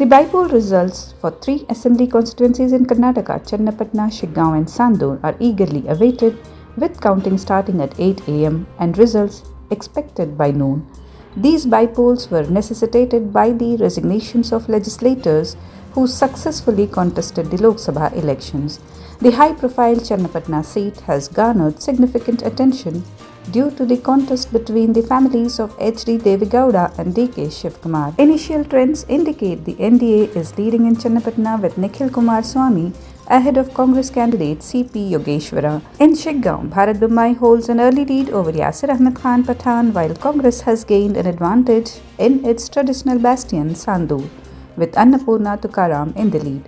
The bypoll results for 3 assembly constituencies in Karnataka, Channapatna, Shiggaon and Sandur are eagerly awaited, with counting starting at 8 am and results expected by noon. These bypolls were necessitated by the resignations of legislators who successfully contested the Lok Sabha elections. The high-profile Channapatna seat has garnered significant attention due to the contest between the families of H.D. Deve Gowda and D.K. Shivakumar. Initial trends indicate the NDA is leading in Channapatna with Nikhil Kumaraswamy ahead of Congress candidate C.P. Yogeshwara. In Shiggaon, Bharat Bommai holds an early lead over Yasir Ahmed Khan Pathan, while Congress has gained an advantage in its traditional bastion Sandur, with Annapurna Tukaram in the lead.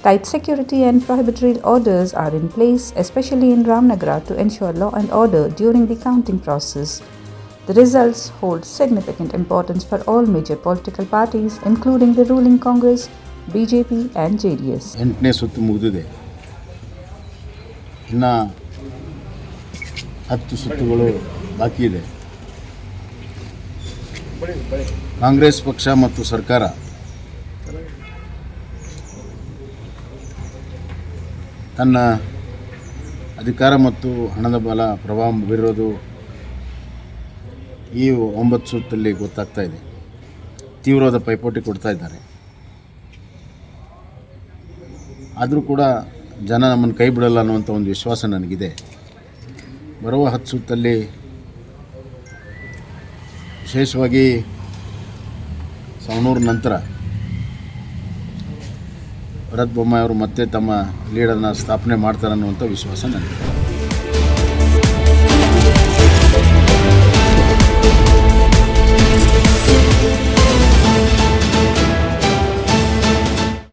Tight security and prohibitory orders are in place, especially in Ramnagar, to ensure law and order during the counting process. The results hold significant importance for all major political parties, including the ruling Congress, BJP and JDS. 8ನೇ ಸುತ್ತು ಮುಗಿದಿದೆ. ಇನ್ನು 10 ಸುತ್ತುಗಳು ಬಾಕಿ ಇದೆ. ಕಾಂಗ್ರೆಸ್ ಪಕ್ಷ ಮತ್ತು ಸರ್ಕಾರ ತನ್ನ ಅಧಿಕಾರ ಮತ್ತು ಹಣದ ಬಲ ಪ್ರಭಾವ ಬೀರೋದು ಈ 9 ಸುತ್ತಲ್ಲಿ ಗೊತ್ತಾಗ್ತಾ ಇದೆ. ತೀವ್ರವಾದ ಪೈಪೋಟಿ ಕೊಡ್ತಾ ಇದ್ದಾರೆ. ಆದರೂ ಕೂಡ ಜನ ನಮ್ಮನ್ನು ಕೈ ಬಿಡಲ್ಲ ಅನ್ನುವಂಥ ಒಂದು ವಿಶ್ವಾಸ ನನಗಿದೆ. ಬರುವ 10 ಸುತ್ತಲ್ಲಿ ವಿಶೇಷವಾಗಿ ಸಾವನೂರು ನಂತರ ಭರತ್ ಬೊಮ್ಮಾಯಿ ಅವರು ಮತ್ತೆ ತಮ್ಮ ಲೀಡನ್ನು ಸ್ಥಾಪನೆ ಮಾಡ್ತಾರೆ ಅನ್ನುವಂಥ ವಿಶ್ವಾಸ ನನಗಿದೆ.